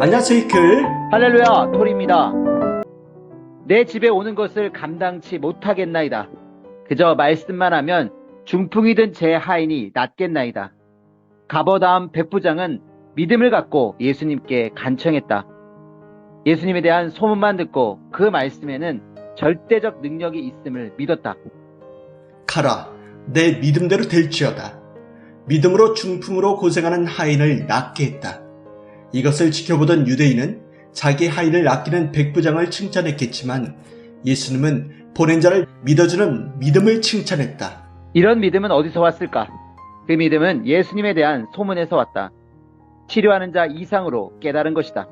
안녕하세요, 이클. 할렐루야, 톨입니다. 내 집에 오는 것을 감당치 못하겠나이다. 그저 말씀만 하면 중풍이든 제 하인이 낫겠나이다. 가버다움 백부장은 믿음을 갖고 예수님께 간청했다. 예수님에 대한 소문만 듣고 그 말씀에는 절대적 능력이 있음을 믿었다. 가라, 내 믿음대로 될지어다. 믿음으로 중풍으로 고생하는 하인을 낫게 했다. 이것을 지켜보던 유대인은 자기 하인을 아끼는 백부장을 칭찬했겠지만 예수님은 보낸 자를 믿어주는 믿음을 칭찬했다. 이런 믿음은 어디서 왔을까? 그 믿음은 예수님에 대한 소문에서 왔다. 치료하는 자 이상으로 깨달은 것이다.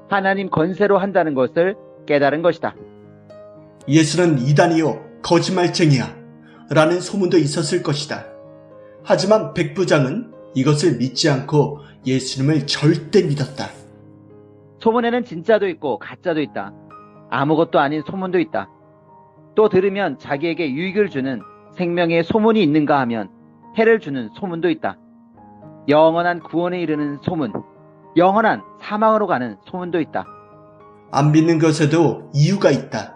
하나님 권세로 한다는 것을 깨달은 것이다. 예수는 이단이요, 거짓말쟁이야 라는 소문도 있었을 것이다. 하지만 백부장은 이것을 믿지 않고 예수님을 절대 믿었다. 소문에는 진짜도 있고 가짜도 있다. 아무것도 아닌 소문도 있다. 또 들으면 자기에게 유익을 주는 생명의 소문이 있는가 하면 해를 주는 소문도 있다. 영원한 구원에 이르는 소문, 영원한 사망으로 가는 소문도 있다. 안 믿는 것에도 이유가 있다.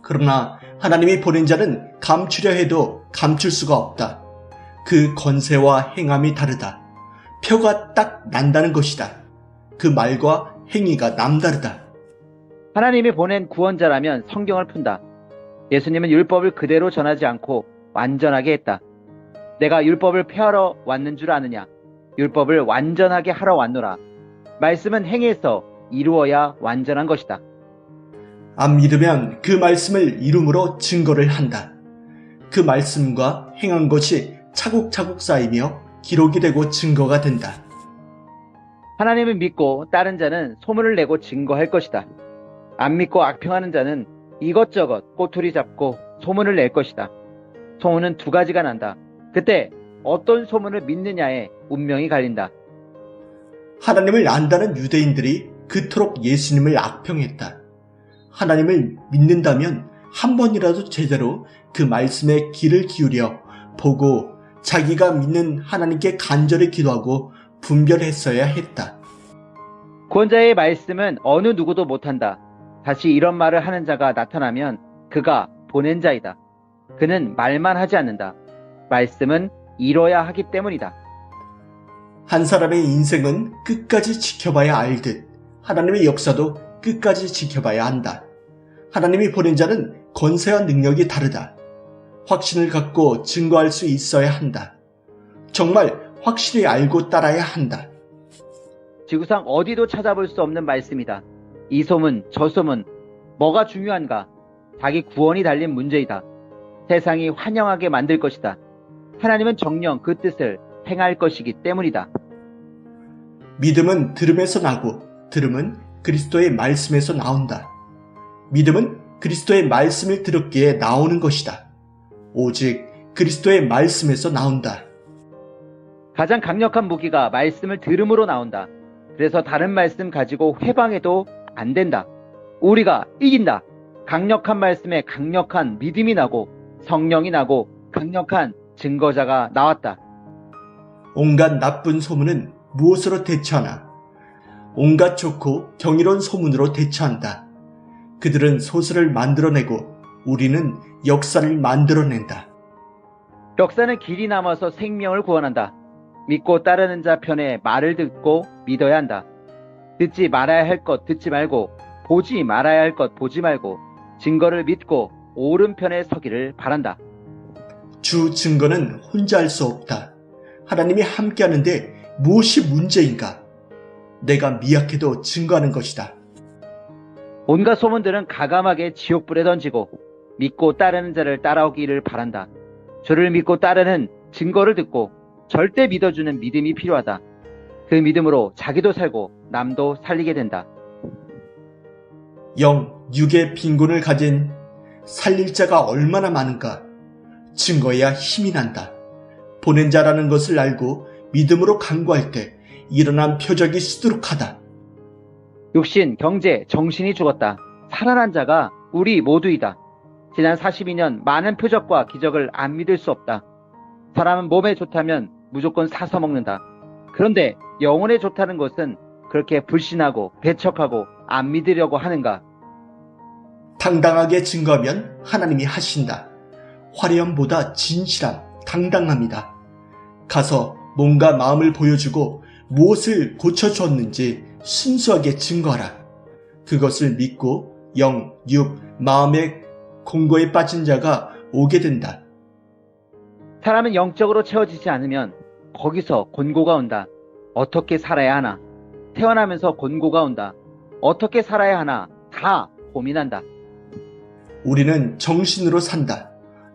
그러나 하나님이 보낸 자는 감추려 해도 감출 수가 없다. 그 권세와 행함이 다르다. 표가 딱 난다는 것이다. 그 말과 행위가 남다르다. 하나님이 보낸 구원자라면 성경을 푼다. 예수님은 율법을 그대로 전하지 않고 완전하게 했다. 내가 율법을 폐하러 왔는 줄 아느냐? 율법을 완전하게 하러 왔노라. 말씀은 행해서 이루어야 완전한 것이다. 안 믿으면 그 말씀을 이름으로 증거를 한다. 그 말씀과 행한 것이 차곡차곡 쌓이며 기록이 되고 증거가 된다. 하나님을 믿고 따른 자는 소문을 내고 증거할 것이다. 안 믿고 악평하는 자는 이것저것 꼬투리 잡고 소문을 낼 것이다. 소문은 두 가지가 난다. 그때 어떤 소문을 믿느냐에 운명이 갈린다. 하나님을 안다는 유대인들이 그토록 예수님을 악평했다. 하나님을 믿는다면 한 번이라도 제대로 그 말씀에 귀를 기울여 보고 자기가 믿는 하나님께 간절히 기도하고 분별했어야 했다. 구원자의 말씀은 어느 누구도 못한다. 다시 이런 말을 하는 자가 나타나면 그가 보낸 자이다. 그는 말만 하지 않는다. 말씀은 이뤄야 하기 때문이다. 한 사람의 인생은 끝까지 지켜봐야 알듯 하나님의 역사도 끝까지 지켜봐야 한다. 하나님이 보낸 자는 권세와 능력이 다르다. 확신을 갖고 증거할 수 있어야 한다. 정말 확실히 알고 따라야 한다. 지구상 어디도 찾아볼 수 없는 말씀이다. 이 소문, 저 소문, 뭐가 중요한가? 자기 구원이 달린 문제이다. 세상이 환영하게 만들 것이다. 하나님은 정녕 그 뜻을 행할 것이기 때문이다. 믿음은 들음에서 나고 들음은 그리스도의 말씀에서 나온다. 믿음은 그리스도의 말씀을 들었기에 나오는 것이다. 오직 그리스도의 말씀에서 나온다. 가장 강력한 무기가 말씀을 들음으로 나온다. 그래서 다른 말씀 가지고 회방해도 안 된다. 우리가 이긴다. 강력한 말씀에 강력한 믿음이 나고 성령이 나고 강력한 증거자가 나왔다. 온갖 나쁜 소문은 무엇으로 대처하나? 온갖 좋고 경이로운 소문으로 대처한다. 그들은 소설을 만들어내고 우리는 역사를 만들어낸다. 역사는 길이 남아서 생명을 구원한다. 믿고 따르는 자 편에 말을 듣고 믿어야 한다. 듣지 말아야 할 것 듣지 말고 보지 말아야 할 것 보지 말고 증거를 믿고 오른편에 서기를 바란다. 주 증거는 혼자 할 수 없다. 하나님이 함께하는데 무엇이 문제인가? 내가 미약해도 증거하는 것이다. 온갖 소문들은 가감하게 지옥불에 던지고 믿고 따르는 자를 따라오기를 바란다. 주를 믿고 따르는 증거를 듣고 절대 믿어주는 믿음이 필요하다. 그 믿음으로 자기도 살고 남도 살리게 된다. 영, 육의 빈곤을 가진 살릴 자가 얼마나 많은가? 증거해야 힘이 난다. 보낸 자라는 것을 알고 믿음으로 간구할 때 일어난 표적이 수두룩하다. 육신, 경제, 정신이 죽었다. 살아난 자가 우리 모두이다. 지난 42년 많은 표적과 기적을 안 믿을 수 없다. 사람은 몸에 좋다면 무조건 사서 먹는다. 그런데 영혼에 좋다는 것은 그렇게 불신하고 배척하고 안 믿으려고 하는가? 당당하게 증거하면 하나님이 하신다. 화려함보다 진실함, 당당함이다. 가서 몸과 마음을 보여주고 무엇을 고쳐주었는지 순수하게 증거하라. 그것을 믿고 영, 육, 마음의 공고에 빠진 자가 오게 된다. 사람은 영적으로 채워지지 않으면 거기서 곤고가 온다. 어떻게 살아야 하나? 태어나면서 곤고가 온다. 어떻게 살아야 하나? 다 고민한다. 우리는 정신으로 산다.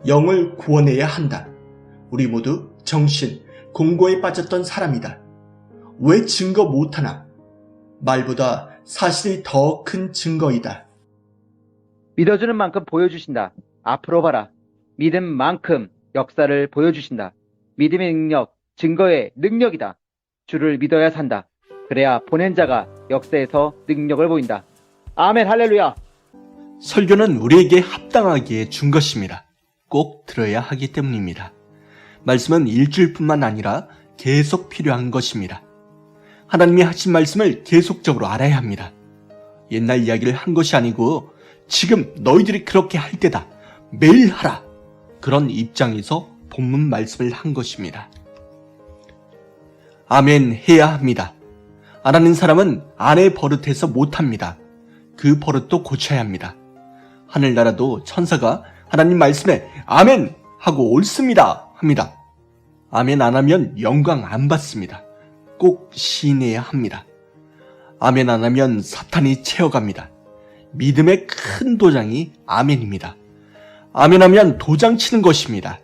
영을 구원해야 한다. 우리 모두 정신, 공고에 빠졌던 사람이다. 왜 증거 못하나? 말보다 사실이 더 큰 증거이다. 믿어주는 만큼 보여주신다. 앞으로 봐라. 믿음만큼 역사를 보여주신다. 믿음의 능력, 증거의 능력이다. 주를 믿어야 산다. 그래야 보낸 자가 역사에서 능력을 보인다. 아멘, 할렐루야. 설교는 우리에게 합당하기에 준 것입니다. 꼭 들어야 하기 때문입니다. 말씀은 일주일뿐만 아니라 계속 필요한 것입니다. 하나님이 하신 말씀을 계속적으로 알아야 합니다. 옛날 이야기를 한 것이 아니고 지금 너희들이 그렇게 할 때다. 매일 하라. 그런 입장에서 본문 말씀을 한 것입니다. 아멘 해야 합니다. 안 하는 사람은 안의 버릇해서 못합니다. 그 버릇도 고쳐야 합니다. 하늘나라도 천사가 하나님 말씀에 아멘 하고 옳습니다 합니다. 아멘 안 하면 영광 안 받습니다. 꼭 시인해야 합니다. 아멘 안 하면 사탄이 채워갑니다. 믿음의 큰 도장이 아멘입니다. 아멘 하면 도장 치는 것입니다.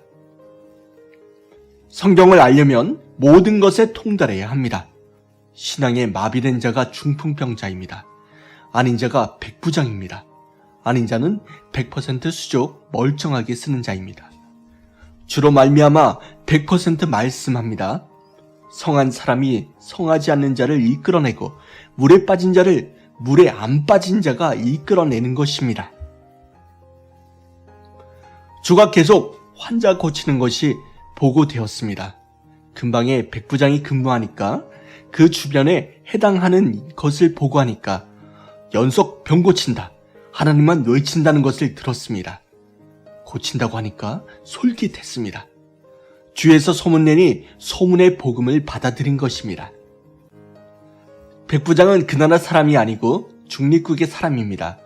성경을 알려면 모든 것에 통달해야 합니다. 신앙에 마비된 자가 중풍병자입니다. 아닌 자가 백부장입니다. 아닌 자는 100% 수족 멀쩡하게 쓰는 자입니다. 주로 말미암아 100% 말씀합니다. 성한 사람이 성하지 않는 자를 이끌어내고 물에 빠진 자를 물에 안 빠진 자가 이끌어내는 것입니다. 주가 계속 환자 고치는 것이 보고되었습니다. 근방에 백부장이 근무하니까 그 주변에 해당하는 것을 보고하니까 연속 병 고친다. 하나님만 외친다는 것을 들었습니다. 고친다고 하니까 솔깃했습니다. 주에서 소문내니 소문의 복음을 받아들인 것입니다. 백부장은 그 나라 사람이 아니고 중립국의 사람입니다.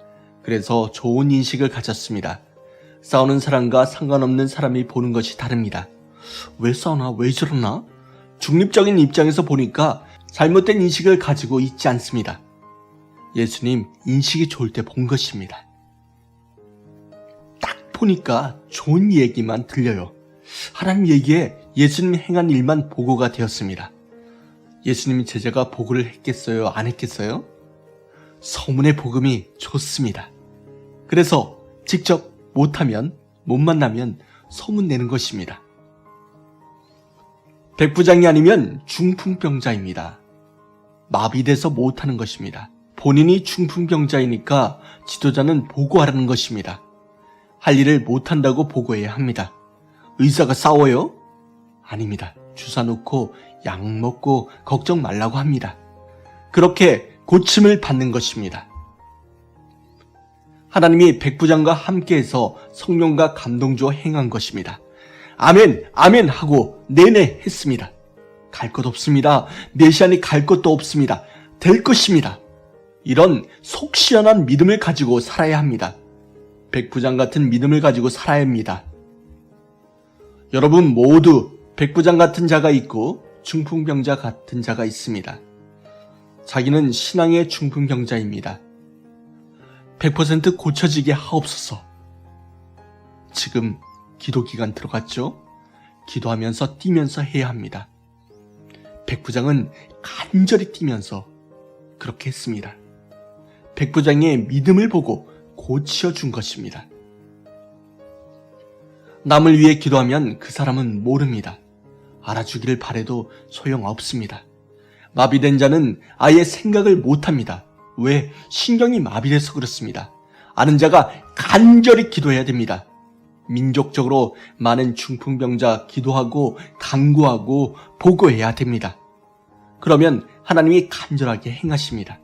그래서 좋은 인식을 가졌습니다. 싸우는 사람과 상관없는 사람이 보는 것이 다릅니다. 왜 싸우나? 왜 저러나? 중립적인 입장에서 보니까 잘못된 인식을 가지고 있지 않습니다. 예수님 인식이 좋을 때 본 것입니다. 딱 보니까 좋은 얘기만 들려요. 하나님 얘기에 예수님 행한 일만 보고가 되었습니다. 예수님 제자가 보고를 했겠어요? 안 했겠어요? 소문의 복음이 좋습니다. 그래서 직접 못하면, 못 만나면 소문내는 것입니다. 백부장이 아니면 중풍병자입니다. 마비돼서 못하는 것입니다. 본인이 중풍병자이니까 지도자는 보고하라는 것입니다. 할 일을 못한다고 보고해야 합니다. 의사가 싸워요? 아닙니다. 주사 놓고 약 먹고 걱정 말라고 합니다. 그렇게 고침을 받는 것입니다. 하나님이 백부장과 함께해서 성령과 감동 주어 행한 것입니다. 아멘, 아멘 하고 내내 했습니다. 갈 것 없습니다. 메시아니 갈 것도 없습니다. 될 것입니다. 이런 속 시원한 믿음을 가지고 살아야 합니다. 백부장 같은 믿음을 가지고 살아야 합니다. 여러분 모두 백부장 같은 자가 있고 중풍병자 같은 자가 있습니다. 자기는 신앙의 중풍병자입니다. 100% 고쳐지게 하옵소서. 지금 기도기간 들어갔죠? 기도하면서 뛰면서 해야 합니다. 백부장은 간절히 뛰면서 그렇게 했습니다. 백부장의 믿음을 보고 고치어준 것입니다. 남을 위해 기도하면 그 사람은 모릅니다. 알아주기를 바래도 소용없습니다. 마비된 자는 아예 생각을 못합니다. 왜? 신경이 마비돼서 그렇습니다. 아는 자가 간절히 기도해야 됩니다. 민족적으로 많은 중풍병자 기도하고 간구하고 보고해야 됩니다. 그러면 하나님이 간절하게 행하십니다.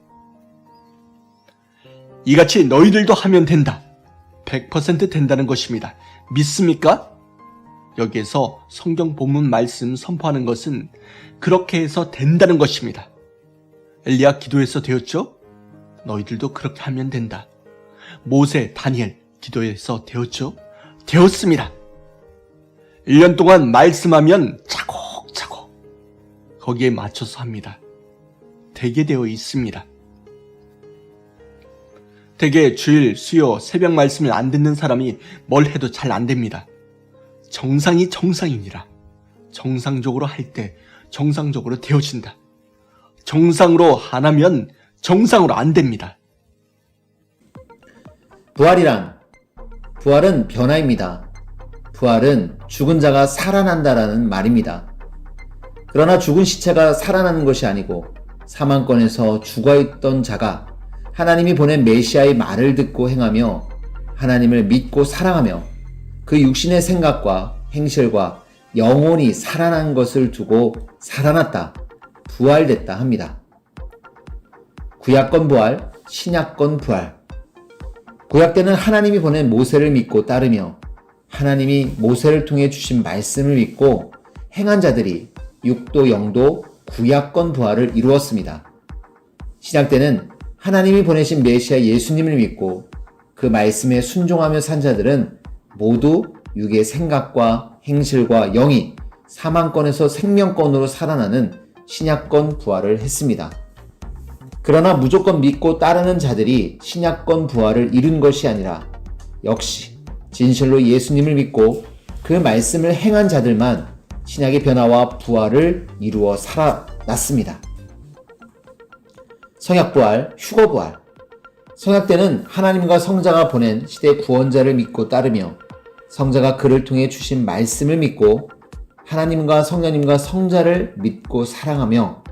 이같이 너희들도 하면 된다. 100% 된다는 것입니다. 믿습니까? 여기에서 성경 본문 말씀 선포하는 것은 그렇게 해서 된다는 것입니다. 엘리야 기도해서 되었죠? 너희들도 그렇게 하면 된다. 모세, 다니엘 기도해서 되었죠? 되었습니다. 1년 동안 말씀하면 차곡차곡 거기에 맞춰서 합니다. 되게 되어 있습니다. 대개 주일, 수요, 새벽 말씀을 안 듣는 사람이 뭘 해도 잘 안 됩니다. 정상이 정상이니라. 정상적으로 할 때 정상적으로 되어진다. 정상으로 안 하면 정상으로 안 됩니다. 부활은 변화입니다. 부활은 죽은 자가 살아난다라는 말입니다. 그러나 죽은 시체가 살아나는 것이 아니고 사망권에서 죽어있던 자가 하나님이 보낸 메시아의 말을 듣고 행하며 하나님을 믿고 사랑하며 그 육신의 생각과 행실과 영혼이 살아난 것을 두고 살아났다, 부활됐다 합니다. 구약권 부활, 신약권 부활. 구약 때는 하나님이 보낸 모세를 믿고 따르며 하나님이 모세를 통해 주신 말씀을 믿고 행한 자들이 육도 영도 구약권 부활을 이루었습니다. 신약 때는 하나님이 보내신 메시아 예수님을 믿고 그 말씀에 순종하며 산 자들은 모두 육의 생각과 행실과 영이 사망권에서 생명권으로 살아나는 신약권 부활을 했습니다. 그러나 무조건 믿고 따르는 자들이 신약권 부활을 이룬 것이 아니라 역시 진실로 예수님을 믿고 그 말씀을 행한 자들만 신약의 변화와 부활을 이루어 살아났습니다. 성약부활, 휴거부활. 성약 때는 하나님과 성자가 보낸 시대 구원자를 믿고 따르며 성자가 그를 통해 주신 말씀을 믿고 하나님과 성령님과 성자를 믿고 사랑하며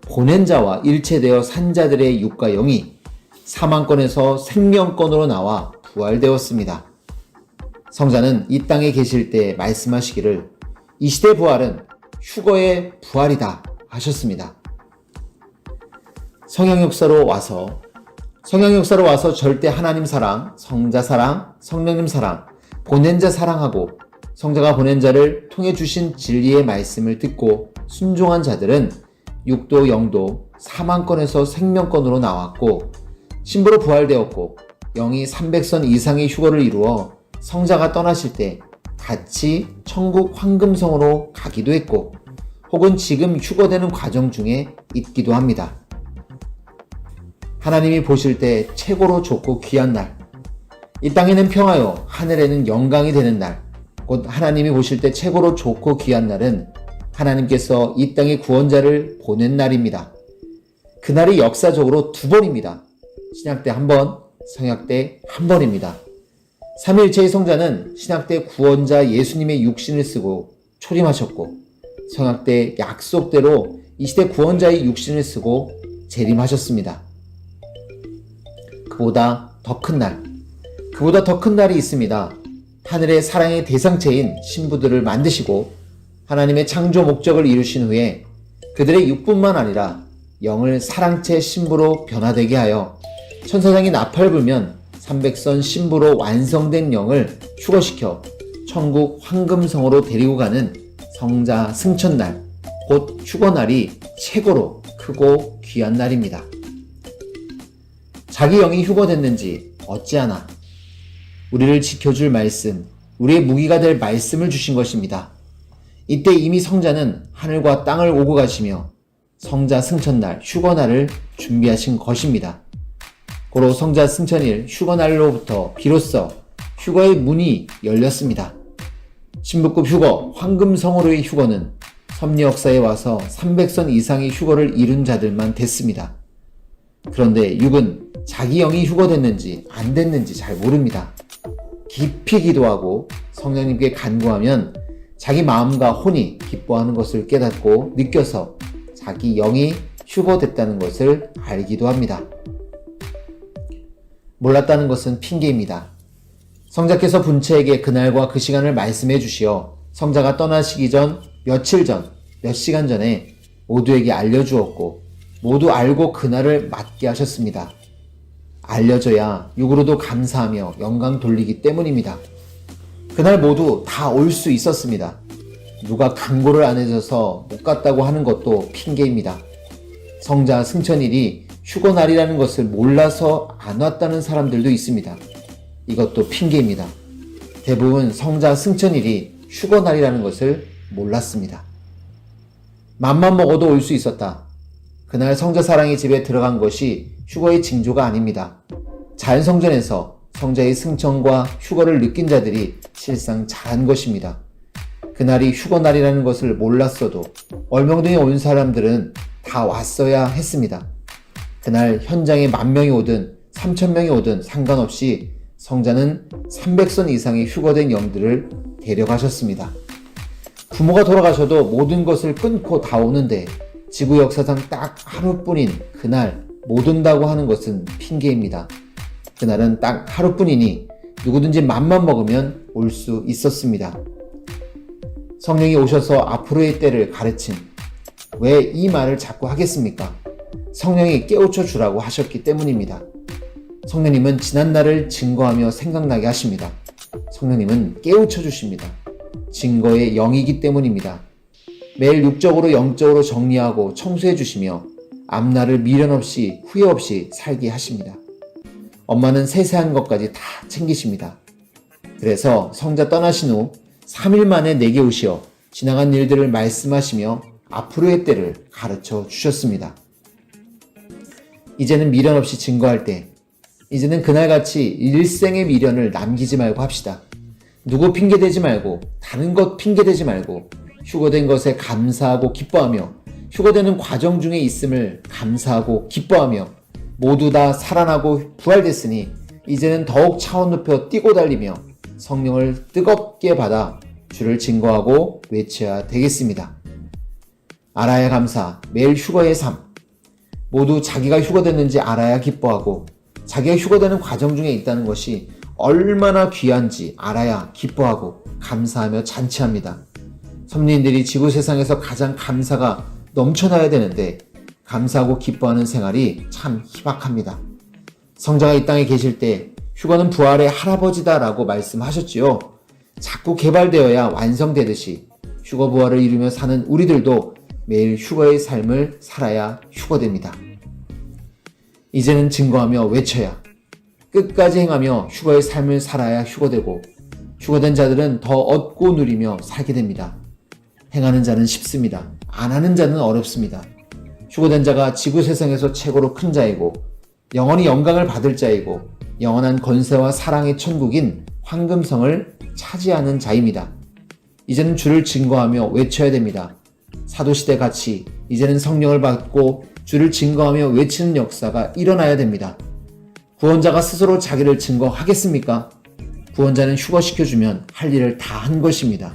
보낸 자와 일체되어 산 자들의 육과 영이 사망권에서 생명권으로 나와 부활되었습니다. 성자는 이 땅에 계실 때 말씀하시기를 이 시대 부활은 휴거의 부활이다 하셨습니다. 성령 역사로 와서 절대 하나님 사랑, 성자 사랑, 성령님 사랑, 보낸 자 사랑하고 성자가 보낸 자를 통해 주신 진리의 말씀을 듣고 순종한 자들은 육도 영도 사망권에서 생명권으로 나왔고 신부로 부활되었고 영이 300선 이상의 휴거를 이루어 성자가 떠나실 때 같이 천국 황금성으로 가기도 했고 혹은 지금 휴거되는 과정 중에 있기도 합니다. 하나님이 보실 때 최고로 좋고 귀한 날, 이 땅에는 평화요 하늘에는 영광이 되는 날, 곧 하나님이 보실 때 최고로 좋고 귀한 날은 하나님께서 이 땅에 구원자를 보낸 날입니다. 그날이 역사적으로 2번입니다. 신약 때 1번, 성약 때 1번입니다. 삼위일체의 성자는 신약 때 구원자 예수님의 육신을 쓰고 초림하셨고 성약 때 약속대로 이 시대 구원자의 육신을 쓰고 재림하셨습니다. 그보다 더 큰 날이 있습니다. 하늘의 사랑의 대상체인 신부들을 만드시고 하나님의 창조 목적을 이루신 후에 그들의 육뿐만 아니라 영을 사랑체 신부로 변화되게 하여 천사장이 나팔 불면 300선 신부로 완성된 영을 휴거시켜 천국 황금성으로 데리고 가는 성자 승천날, 곧 휴거날이 최고로 크고 귀한 날입니다. 자기 영이 휴거됐는지 어찌하나 우리를 지켜줄 말씀, 우리의 무기가 될 말씀을 주신 것입니다. 이때 이미 성자는 하늘과 땅을 오고 가시며 성자 승천날, 휴거날을 준비하신 것입니다. 고로 성자 승천일, 휴거날로부터 비로소 휴거의 문이 열렸습니다. 신부급 휴거, 황금성으로의 휴거는 섭리 역사에 와서 300선 이상의 휴거를 이룬 자들만 됐습니다. 그런데 육은 자기 영이 휴거됐는지 안 됐는지 잘 모릅니다. 깊이 기도하고 성령님께 간구하면 자기 마음과 혼이 기뻐하는 것을 깨닫고 느껴서 자기 영이 휴거됐다는 것을 알기도 합니다. 몰랐다는 것은 핑계입니다. 성자께서 분체에게 그날과 그 시간을 말씀해 주시어 성자가 떠나시기 전 며칠 전, 몇 시간 전에 모두에게 알려주었고 모두 알고 그날을 맞게 하셨습니다. 알려져야 육으로도 감사하며 영광 돌리기 때문입니다. 그날 모두 다 올 수 있었습니다. 누가 강고를 안 해줘서 못 갔다고 하는 것도 핑계입니다. 성자 승천일이 휴거날이라는 것을 몰라서 안 왔다는 사람들도 있습니다. 이것도 핑계입니다. 대부분 성자 승천일이 휴거날이라는 것을 몰랐습니다. 맘만 먹어도 올 수 있었다. 그날 성자 사랑의 집에 들어간 것이 휴거의 징조가 아닙니다. 자연성전에서 성자의 승천과 휴거를 느낀 자들이 실상 잘한 것입니다. 그날이 휴거날이라는 것을 몰랐어도 얼명동에 온 사람들은 다 왔어야 했습니다. 그날 현장에 10,000명이 오든 3,000명이 오든 상관없이 성자는 300선 이상의 휴거된 영들을 데려가셨습니다. 부모가 돌아가셔도 모든 것을 끊고 다 오는데 지구 역사상 딱 하루뿐인 그날 못 온다고 하는 것은 핑계입니다. 그날은 딱 하루뿐이니 누구든지 맘만 먹으면 올 수 있었습니다. 성령이 오셔서 앞으로의 때를 가르친, 왜 이 말을 자꾸 하겠습니까? 성령이 깨우쳐 주라고 하셨기 때문입니다. 성령님은 지난날을 증거하며 생각나게 하십니다. 성령님은 깨우쳐 주십니다. 증거의 영이기 때문입니다. 매일 육적으로 영적으로 정리하고 청소해 주시며 앞날을 미련 없이 후회 없이 살게 하십니다. 엄마는 세세한 것까지 다 챙기십니다. 그래서 성자 떠나신 후 3일 만에 내게 오시어 지나간 일들을 말씀하시며 앞으로의 때를 가르쳐 주셨습니다. 이제는 미련 없이 증거할 때, 이제는 그날같이 일생의 미련을 남기지 말고 합시다. 누구 핑계대지 말고, 다른 것 핑계대지 말고, 휴거된 것에 감사하고 기뻐하며, 휴거되는 과정 중에 있음을 감사하고 기뻐하며, 모두 다 살아나고 부활됐으니 이제는 더욱 차원 높여 뛰고 달리며 성령을 뜨겁게 받아 주를 증거하고 외쳐야 되겠습니다. 알아야 감사, 매일 휴거의 삶. 모두 자기가 휴거됐는지 알아야 기뻐하고 자기가 휴거되는 과정 중에 있다는 것이 얼마나 귀한지 알아야 기뻐하고 감사하며 잔치합니다. 선민들이 지구 세상에서 가장 감사가 넘쳐나야 되는데 감사하고 기뻐하는 생활이 참 희박합니다. 성자가 이 땅에 계실 때 휴거는 부활의 할아버지다라고 말씀하셨지요. 자꾸 개발되어야 완성되듯이 휴거 부활을 이루며 사는 우리들도 매일 휴거의 삶을 살아야 휴거됩니다. 이제는 증거하며 외쳐야, 끝까지 행하며 휴거의 삶을 살아야 휴거되고 휴거된 자들은 더 얻고 누리며 살게 됩니다. 행하는 자는 쉽습니다. 안 하는 자는 어렵습니다. 휴거된 자가 지구 세상에서 최고로 큰 자이고 영원히 영광을 받을 자이고 영원한 권세와 사랑의 천국인 황금성을 차지하는 자입니다. 이제는 주를 증거하며 외쳐야 됩니다. 사도시대 같이 이제는 성령을 받고 주를 증거하며 외치는 역사가 일어나야 됩니다. 구원자가 스스로 자기를 증거하겠습니까? 구원자는 휴거시켜주면 할 일을 다 한 것입니다.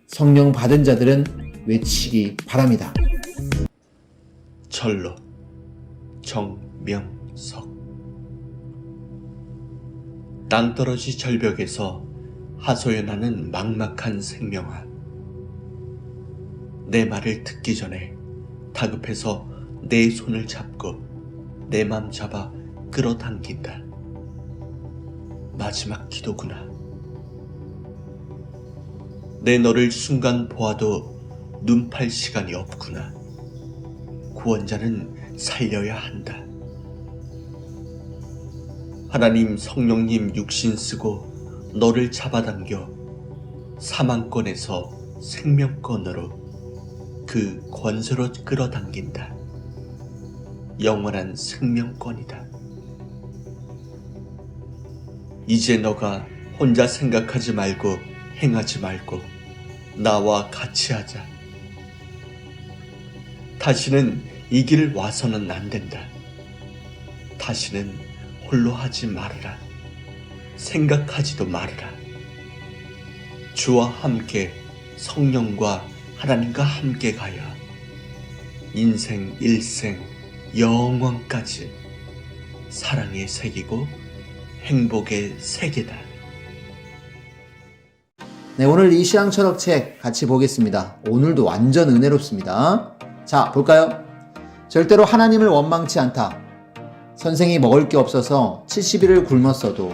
성령 받은 자들은 외치기 바랍니다. 절로 정명석. 낭떠러지 절벽에서 하소연하는 막막한 생명아, 내 말을 듣기 전에 다급해서 내 손을 잡고 내 맘 잡아 끌어당긴다. 마지막 기도구나. 내 너를 순간 보아도 눈 팔 시간이 없구나. 구원자는 살려야 한다. 하나님 성령님 육신 쓰고 너를 잡아당겨 사망권에서 생명권으로 그 권세로 끌어당긴다. 영원한 생명권이다. 이제 너가 혼자 생각하지 말고 행하지 말고 나와 같이 하자. 다시는 이 길 와서는 안 된다. 다시는 홀로 하지 말으라. 생각하지도 말으라. 주와 함께 성령과 하나님과 함께 가야 인생 일생 영원까지 사랑의 색이고 행복의 색이다. 네, 오늘 이 신앙철학책 같이 보겠습니다. 오늘도 완전 은혜롭습니다. 자, 볼까요? 절대로 하나님을 원망치 않다. 선생이 먹을 게 없어서 70일을 굶었어도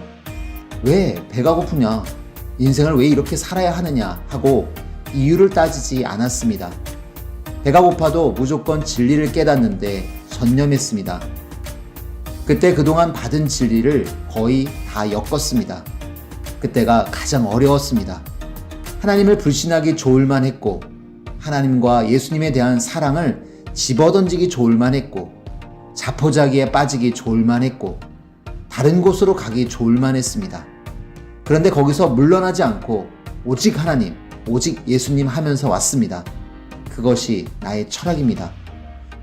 왜 배가 고프냐, 인생을 왜 이렇게 살아야 하느냐 하고 이유를 따지지 않았습니다. 배가 고파도 무조건 진리를 깨닫는데 전념했습니다. 그때 그동안 받은 진리를 거의 다 엮었습니다. 그때가 가장 어려웠습니다. 하나님을 불신하기 좋을만 했고, 하나님과 예수님에 대한 사랑을 집어던지기 좋을만 했고, 자포자기에 빠지기 좋을만 했고, 다른 곳으로 가기 좋을만 했습니다. 그런데 거기서 물러나지 않고 오직 하나님, 오직 예수님 하면서 왔습니다. 그것이 나의 철학입니다.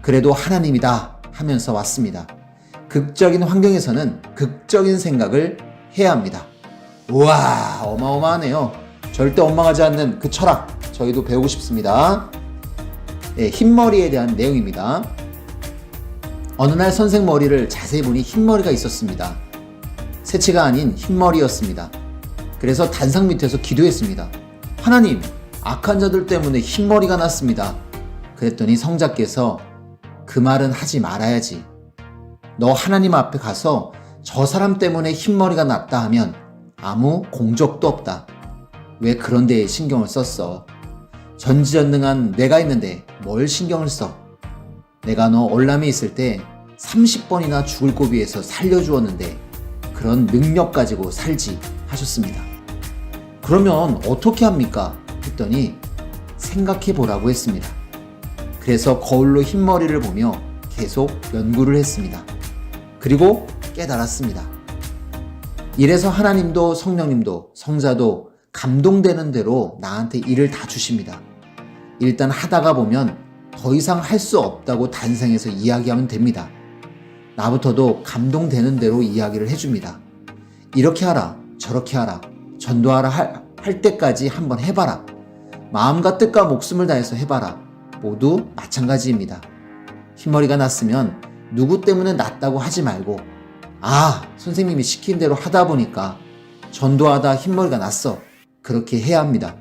그래도 하나님이다 하면서 왔습니다. 극적인 환경에서는 극적인 생각을 해야 합니다. 우와, 어마어마하네요. 절대 원망하지 않는 그 철학, 저희도 배우고 싶습니다. 네, 흰머리에 대한 내용입니다. 어느 날 선생 머리를 자세히 보니 흰머리가 있었습니다. 새치가 아닌 흰머리였습니다. 그래서 단상 밑에서 기도했습니다. 하나님, 악한 자들 때문에 흰머리가 났습니다. 그랬더니 성자께서 그 말은 하지 말아야지. 너 하나님 앞에 가서 저 사람 때문에 흰머리가 났다 하면 아무 공적도 없다. 왜 그런 데에 신경을 썼어? 전지전능한 내가 있는데 뭘 신경을 써? 내가 너 월남에 있을 때 30번이나 죽을 고비에서 살려주었는데 그런 능력 가지고 살지 하셨습니다. 그러면 어떻게 합니까? 했더니 생각해 보라고 했습니다. 그래서 거울로 흰머리를 보며 계속 연구를 했습니다. 그리고 깨달았습니다. 이래서 하나님도 성령님도 성자도 감동되는 대로 나한테 일을 다 주십니다. 일단 하다가 보면 더 이상 할 수 없다고 단상에서 이야기하면 됩니다. 나부터도 감동되는 대로 이야기를 해줍니다. 이렇게 하라, 저렇게 하라, 전도하라 할 때까지 한번 해봐라. 마음과 뜻과 목숨을 다해서 해봐라. 모두 마찬가지입니다. 흰머리가 났으면 누구 때문에 났다고 하지 말고, 아, 선생님이 시킨 대로 하다 보니까 전도하다 흰머리가 났어. 그렇게 해야 합니다.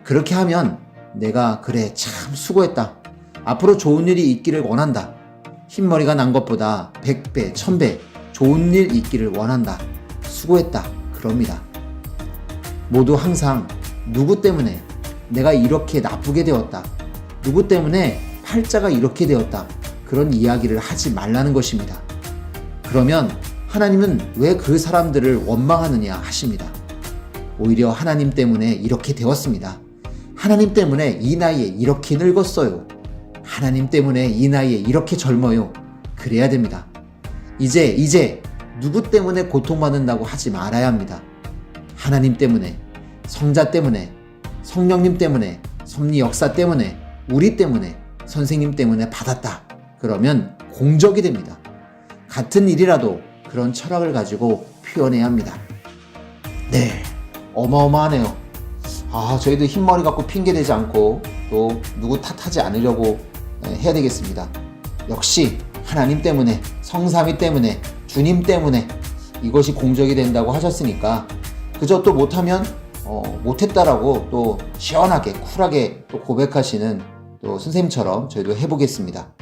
그렇게 하면 내가 그래 참 수고했다. 앞으로 좋은 일이 있기를 원한다. 흰머리가 난 것보다 100배, 1000배 좋은 일 있기를 원한다. 수고했다. 그럽니다. 모두 항상 누구 때문에 내가 이렇게 나쁘게 되었다. 누구 때문에 팔자가 이렇게 되었다. 그런 이야기를 하지 말라는 것입니다. 그러면 하나님은 왜 그 사람들을 원망하느냐 하십니다. 오히려 하나님 때문에 이렇게 되었습니다. 하나님 때문에 이 나이에 이렇게 늙었어요. 하나님 때문에 이 나이에 이렇게 젊어요. 그래야 됩니다. 이제 누구 때문에 고통받는다고 하지 말아야 합니다. 하나님 때문에, 성자 때문에, 성령님 때문에, 섭리 역사 때문에, 우리 때문에, 선생님 때문에 받았다. 그러면 공적이 됩니다. 같은 일이라도 그런 철학을 가지고 표현해야 합니다. 네, 어마어마하네요. 저희도 흰머리 갖고 핑계대지 않고 또 누구 탓하지 않으려고 해야 되겠습니다. 역시 하나님 때문에, 성삼위 때문에, 주님 때문에 이것이 공적이 된다고 하셨으니까 그저 또 못하면 못했다라고 또 시원하게 쿨하게 또 고백하시는 또 선생님처럼 저희도 해보겠습니다.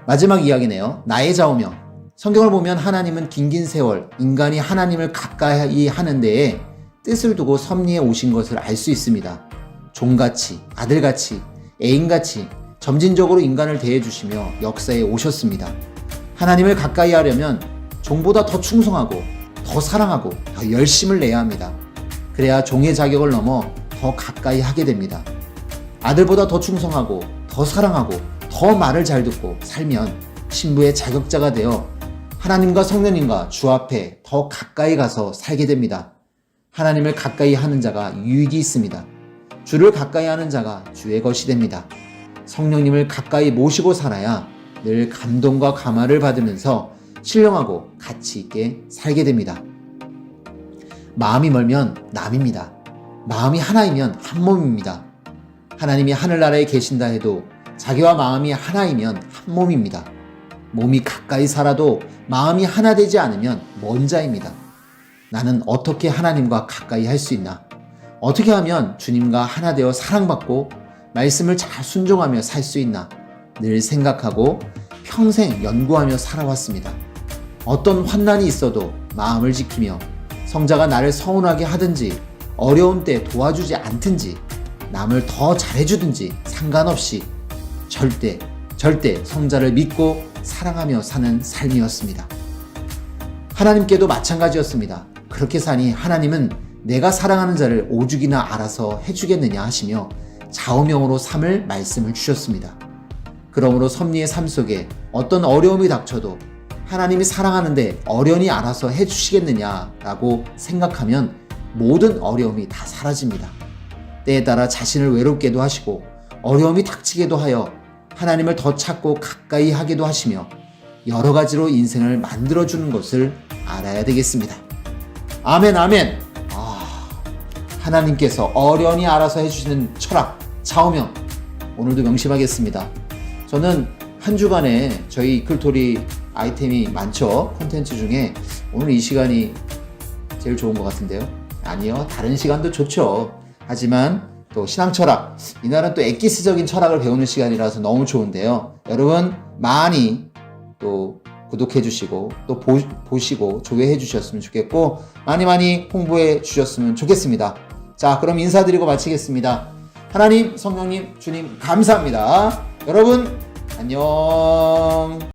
마지막 이야기네요. 나의 좌우명. 성경을 보면 하나님은 긴긴 세월 인간이 하나님을 가까이 하는 데에 뜻을 두고 섭리해 오신 것을 알 수 있습니다. 종같이, 아들같이, 애인같이 점진적으로 인간을 대해주시며 역사에 오셨습니다. 하나님을 가까이 하려면 종보다 더 충성하고 더 사랑하고 더 열심을 내야 합니다. 그래야 종의 자격을 넘어 더 가까이 하게 됩니다. 아들보다 더 충성하고 더 사랑하고 더 말을 잘 듣고 살면 신부의 자격자가 되어 하나님과 성령님과 주 앞에 더 가까이 가서 살게 됩니다. 하나님을 가까이 하는 자가 유익이 있습니다. 주를 가까이 하는 자가 주의 것이 됩니다. 성령님을 가까이 모시고 살아야 늘 감동과 감화를 받으면서 신령하고 가치 있게 살게 됩니다. 마음이 멀면 남입니다. 마음이 하나이면 한 몸입니다. 하나님이 하늘나라에 계신다 해도 자기와 마음이 하나이면 한 몸입니다. 몸이 가까이 살아도 마음이 하나 되지 않으면 먼 자입니다. 나는 어떻게 하나님과 가까이 할 수 있나? 어떻게 하면 주님과 하나 되어 사랑받고 말씀을 잘 순종하며 살 수 있나? 늘 생각하고 평생 연구하며 살아왔습니다. 어떤 환난이 있어도 마음을 지키며 성자가 나를 서운하게 하든지 어려운 때 도와주지 않든지 남을 더 잘해주든지 상관없이 절대 성자를 믿고 사랑하며 사는 삶이었습니다. 하나님께도 마찬가지였습니다. 그렇게 사니 하나님은 내가 사랑하는 자를 오죽이나 알아서 해주겠느냐 하시며 좌우명으로 삼을 말씀을 주셨습니다. 그러므로 섭리의 삶 속에 어떤 어려움이 닥쳐도 하나님이 사랑하는데 어련히 알아서 해주시겠느냐라고 생각하면 모든 어려움이 다 사라집니다. 때에 따라 자신을 외롭게도 하시고 어려움이 닥치게도 하여 하나님을 더 찾고 가까이 하게도 하시며 여러 가지로 인생을 만들어주는 것을 알아야 되겠습니다. 아멘, 아멘. 하나님께서 어련히 알아서 해주시는 철학, 좌우명 오늘도 명심하겠습니다. 저는 한 주간에 저희 이클토리 아이템이 많죠. 콘텐츠 중에 오늘 이 시간이 제일 좋은 것 같은데요. 아니요, 다른 시간도 좋죠. 하지만 또 신앙 철학, 이날은 또 엑기스적인 철학을 배우는 시간이라서 너무 좋은데요. 여러분 많이 또 구독해 주시고 또 보시고 조회해 주셨으면 좋겠고 많이 홍보해 주셨으면 좋겠습니다. 자, 그럼 인사드리고 마치겠습니다. 하나님, 성령님, 주님 감사합니다. 여러분 안녕.